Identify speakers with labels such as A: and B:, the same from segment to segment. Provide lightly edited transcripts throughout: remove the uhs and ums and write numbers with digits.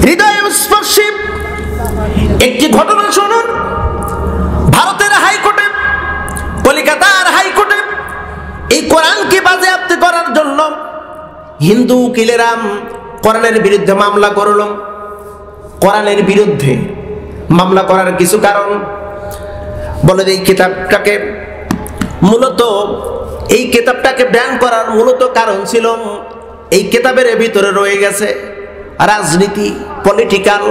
A: হৃদয় স্পর্শী একটি ঘটনা শুনুন। ভারতের হাইকোর্টে, কলিকাতার হাইকোর্টে এই কোরআনকে বাজেয়াপ্ত করার জন্য হিন্দু উকিলেরা কোরআনের বিরুদ্ধে মামলা করল। কোরআনের বিরুদ্ধে মামলা করার কিছু কারণ বলে, এই কিতাবটাকে মূলত এই কিতাবটাকে ব্যান করার মূলত কারণ ছিল এই কিতাবের ভিতরে রয়ে গেছে রাজনীতি, পলিটিক্যাল,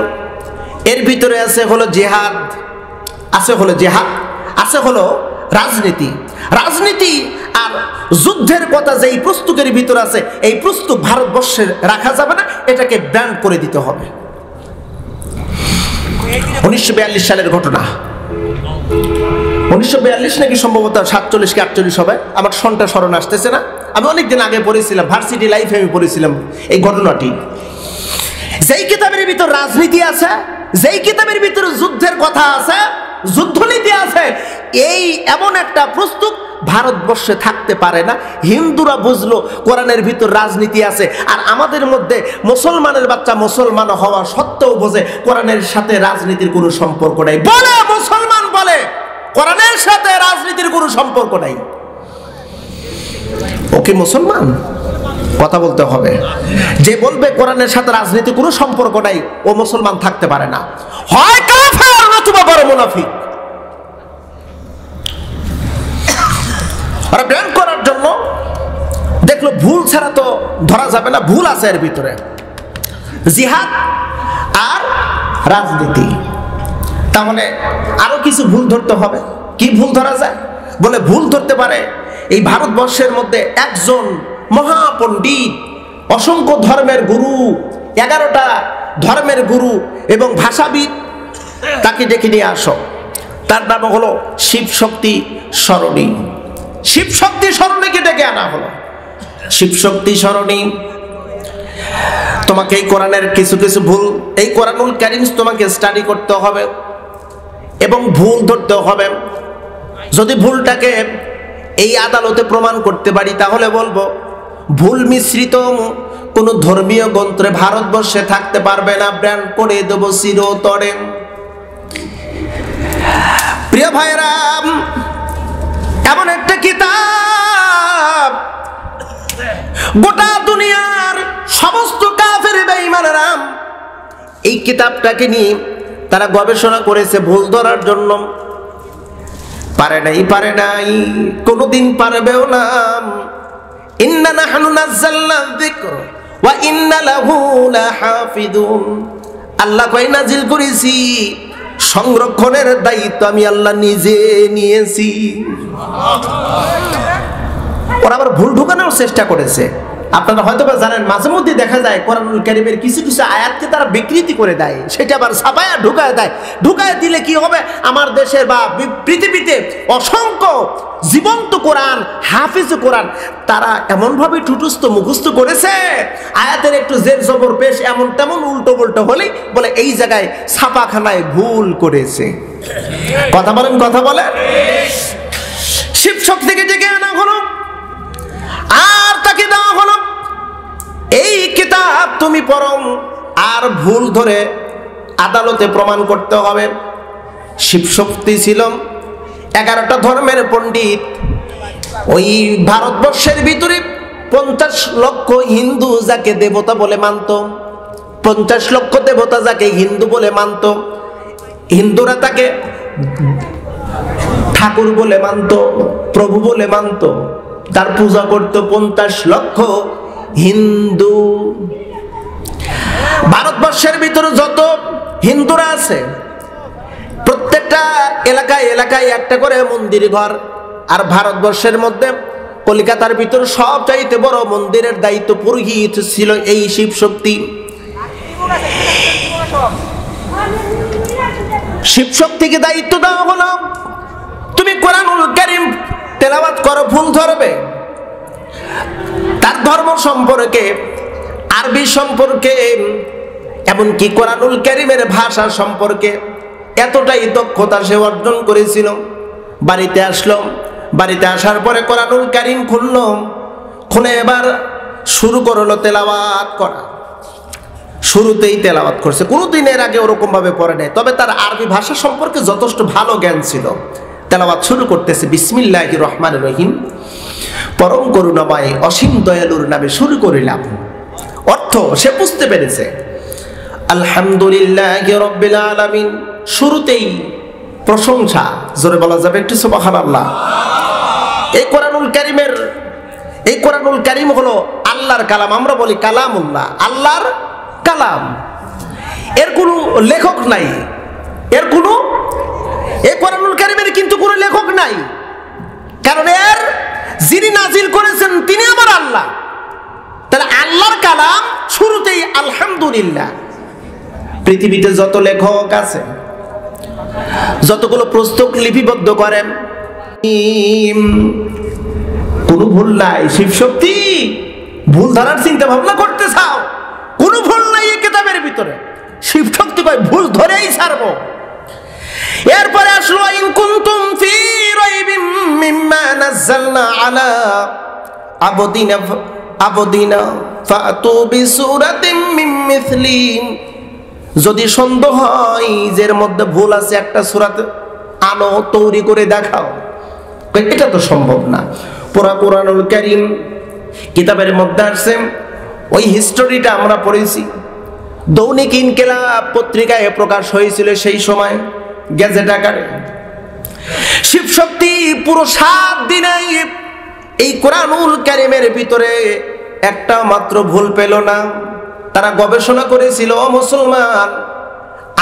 A: এর ভিতরে আছে হলো জিহাদ, আছে হলো জিহাদ, আছে হলো রাজনীতি। রাজনীতি আর যুদ্ধের কথা যে এই পুস্তকের ভিতরে আছে, এই পুস্তক ভারতবর্ষে রাখা যাবে না, এটাকে ব্যান করে দিতে হবে। 1942 সালের ঘটনা। 1942 নাকি সম্ভবত 47 কি 48 হবে, আমার সনটা স্মরণ আসতেছে না। আমি অনেকদিন আগে পড়েছিলাম, ভার্সিটি লাইফে আমি পড়েছিলাম এই ঘটনাটি। যেই কিতাবের ভিতর রাজনীতি আছে, যেই কিতাবের ভিতরে যুদ্ধের কথা আছে, যুদ্ধনীতি আছে, এই এমন একটা পুস্তক ভারতবর্ষে থাকতে পারে না। হিন্দুরা বুঝলো কোরআনের ভিতর রাজনীতি আছে, আর আমাদের মধ্যে মুসলমানের বাচ্চা মুসলমান হওয়া সত্ত্বেও বোঝে কোরআনের সাথে রাজনীতির কোনো সম্পর্ক নাই। বলে মুসলমান বলে কোরআনের সাথে রাজনীতির কোনো সম্পর্ক নাই। ওকে মুসলমান কথা বলতে হবে। যে বলবে কোরআনের সাথে রাজনীতি কোনো সম্পর্ক নাই, ও মুসলমান থাকতে পারে না, হয় কাফের নতুবা বড় মুনাফিক। আর ব্যান করার জন্য দেখলো ভুল ছাড়া তো ধরা যাবে না, ভুল আছে এর ভিতরে, জিহাদ আর রাজনীতি। তাহলে আরো কিছু ভুল ধরতে হবে। কি ভুল ধরা যায়? বলে ভুল ধরতে পারে এই ভারতবর্ষের মধ্যে একজন মহাপণ্ডিত, অসংখ্য ধর্মের গুরু, 11টা ধর্মের গুরু এবং ভাষাবিদ, তাকে ডেকে নিয়ে আসো। তার নাম হলো শিব শক্তি সরণী। শিব শক্তি সরণীকে ডেকে আনা হলো। শিব শক্তি সরণী, তোমাকে এই কোরআনের কিছু কিছু ভুল, এই কোরআনুল কারীম তোমাকে স্টাডি করতে হবে এবং ভুল ধরতে হবে। যদি ভুলটাকে এই আদালতে প্রমাণ করতে পারি, তাহলে বলবো ভুল মিশ্রিত কোন ধর্মীয় গ্রন্থে ভারতবর্ষে থাকতে পারবে না, ব্যান করে দেব চিরতরে। প্রিয় ভাইরা, এমন একটা কিতাব গোটা দুনিয়ার সমস্ত কাফের বেঈমানেরা এই কিতাবটাকে নিয়ে তারা গবেষণা করেছে ভুল ধরার জন্য। পারে নাই, কোনোদিন পারবেও না। ইন্না নাহনু নাযালনা যিকর ওয়া ইন্না লাহু লাহাফিযুন। আল্লাহ কয় নাজিল করেছি, সংরক্ষণের দায়িত্ব আমি আল্লাহ নিজে নিয়েছি। ওরা আবার ভুল ঢুকানোর চেষ্টা করেছে। আপনারা হয়তো বা জানেন, মাঝে মধ্যে দেখা যায় কোরআনুল কারীমের কিছু কিছু আয়াতকে তারা বিকৃতি করে দেয়, সেটা আবার ছাপায়া ঢুকায় দেয়। ঢুকায় দিলে কি হবে, আমার দেশের বা পৃথিবীতে অসংখ্য জীবন্ত কোরআন, হাফিজ কোরআন তারা এমনভাবে ঠুটুস্থ মুখস্থ করেছে, আয়াতের একটু জের জবর পেশ এমন তেমন উল্টো উল্টো হলেই বলে এই জায়গায় ছাপাখানায় ভুল করেছে। কথা বলেন, কথা বলেন। শিব শক্তিকে ডেকে আনা হলো, আর তাকে দেওয়া হলো এই কিতাব তুমি পড়ো, আর ভুল ধরে আদালতে প্রমাণ করতে হবে। শিব শক্তি ছিল 11টা ধর্মের পণ্ডিত। ওই ভারতবর্ষের ভিতরে 50 লক্ষ হিন্দু যাকে দেবতা বলে মানত, 50 লক্ষ দেবতা যাকে হিন্দু বলে মানত, হিন্দুরা তাকে ঠাকুর বলে মানত, প্রভু বলে মানত, তার পূজা করত 50 লক্ষ হিন্দু। ভারতবর্ষের ভিতরে যত হিন্দুরা আছে প্রত্যেকটা এলাকায় এলাকায় একটা করে মন্দির ঘর। আর ভারতবর্ষের মধ্যে কলকাতার ভিতর সবচাইতে বড় মন্দিরের দায়িত্ব পুরোহিত ছিল এই শিব শক্তি। শিব শক্তিকে দায়িত্ব দেওয়া হলো, তুমি কোরআনুল কারীম তেলাওয়াত করো, ভুল ধরবে। তার ধর্ম সম্পর্কে, আরবি সম্পর্কে, এমনকি কোরআনুল কারীমের ভাষা সম্পর্কে এতটাই দক্ষতা সে অর্জন করেছিল। বাড়িতে আসলো, বাড়িতে আসার পরে কোরআনুল কারীম খুললো, খুলে এবার শুরু করলো তেলাওয়াত করা। শুরুতেই তেলাওয়াত করছে, কোনোদিন এর আগে ওরকম ভাবে পড়ে নাই, তবে তার আরবি ভাষা সম্পর্কে যথেষ্ট ভালো জ্ঞান ছিল। তেলাওয়াত শুরু করতেছে বিসমিল্লাহির রহমানির রহিম, পরম করুণাময় অসীম দয়ালুর নামে শুরু করিলাম। অর্থ সে বুঝতে পেরেছে। আলহামদুলিল্লাহি রাব্বিল আলামিন, শুরুতেই প্রশংসা, জোরে বলা যাবে একটু সুবহানাল্লাহ। এই কোরআনুল কারীম হলো আল্লাহর কালাম। আমরা বলি কালামুল্লাহ, আল্লাহর কালাম। এর কোনো লেখক নাই, এই কোরআনুল কারীমের কিন্তু কোনো লেখক নাই, কারণ এর যিনি নাজিল করেছেন তিনি আমার আল্লাহ। তাহলে আল্লাহর কালাম, শুরুতেই আলহামদুলিল্লাহ। পৃথিবীতে যত লেখক আছে, যতগুলো পুস্তক লিপিবদ্ধ করেন, কোনো ভুল নাই। শিবশক্তি ভুল ধারার চিন্তা ভাবনা করতে চাও, কোনো ভুল নাই এই কিতাবের ভিতরে। শিবশক্তি কয় ভুল ধরেই ছাড়বো। এরপরে আসলো ইন কুনতুম ফি রাইবিম মিম্মা নাযালনা আলা আবদিনা ফাতু বিসূরাতিম মিন মিছলি। যদি সন্দেহ হয় যে এর মধ্যে ভুল আছে, একটা সূরাতে আনো, তৈরি করে দেখাও। এটা তো সম্ভব না। পুরা কোরআনুল কারীম কিতাবের মধ্যে আছে, ওই হিস্টোরিটা আমরা পড়েছি। দৈনিক ইনকিলাব পত্রিকায় প্রকাশ হয়েছিল সেই সময় গেজেট আকারে। শিবশক্তি পুরো 7 দিনে এই কোরআনুল কারীমের ভিতরে একটা মাত্র ভুল পেল না। তারা গবেষণা করেছিল, মুসলমান,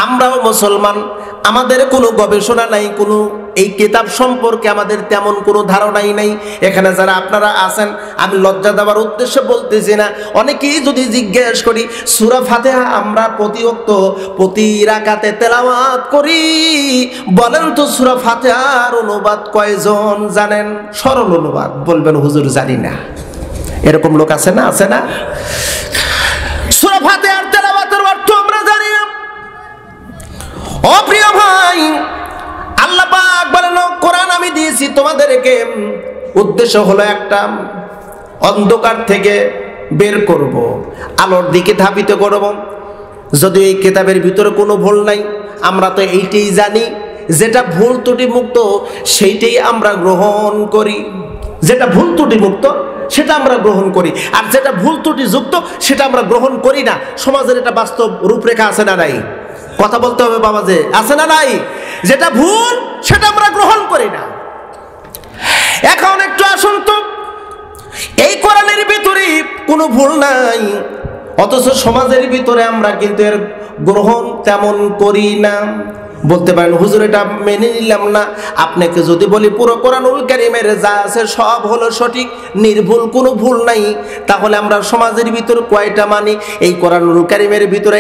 A: আমরাও মুসলমান, আমাদের কোনো গবেষণা নাই, কোনো এই কিতাব সম্পর্কে আমাদের তেমন কোনো ধারণাই নাই। এখানে যারা আপনারা আছেন, আমি লজ্জা দেওয়ার উদ্দেশ্যে বলতেছি না, অনেকেই যদি জিজ্ঞেস করি সূরা ফাতিহা আমরা প্রতি রাকাতে তেলাওয়াত করি, বলেন তো সূরা ফাতিহার অনুবাদ কয়জন জানেন? সরল অনুবাদ বলবেন হুজুর জানি না। এরকম লোক আছে না? সূরা ফাতিহার তেলাওয়াতের অর্থ আমরা জানি না। ও প্রিয় ভাই, আল্লাহ পাক বলেন কোরআন আমি দিয়েছি তোমাদেরকে, উদ্দেশ্য হলো একটা, অন্ধকার থেকে বের করব, আলোর দিকে ধাবিত করব। যদি এই কিতাবের ভিতরে কোনো ভুল নাই, আমরা তো এইটাই জানি, যেটা ভুল ত্রুটি মুক্ত সেইটাই আমরা গ্রহণ করি। যেটা ভুল ত্রুটি মুক্ত সেটা আমরা গ্রহণ করি, আর যেটা ভুল ত্রুটি যুক্ত সেটা আমরা গ্রহণ করি না। সমাজের এটা বাস্তব রূপরেখা আছে না নাই? কথা বলতে হবে বাবা, যে আছে না নাই? যেটা ভুল সেটা আমরা গ্রহণ করি না। এখন একটু আসুন তো, এই কোরআনের ভিতরে কোনো ভুল নাই, অথচ সমাজের ভিতরে আমরা কিন্তু এর গ্রহণ তেমন করি না। বলতে পারেন হুজুর এটা মেনে নিলাম না। আপনাকে যদি বলি পুরো কোরআনুল কারীমের যা আছে সব হলো সঠিক, নির্ভুল, কোনো ভুল নাই, তাহলে আমরা সমাজের ভিতর কয়টা মানি? এই কোরআনুল কারীমের ভিতরে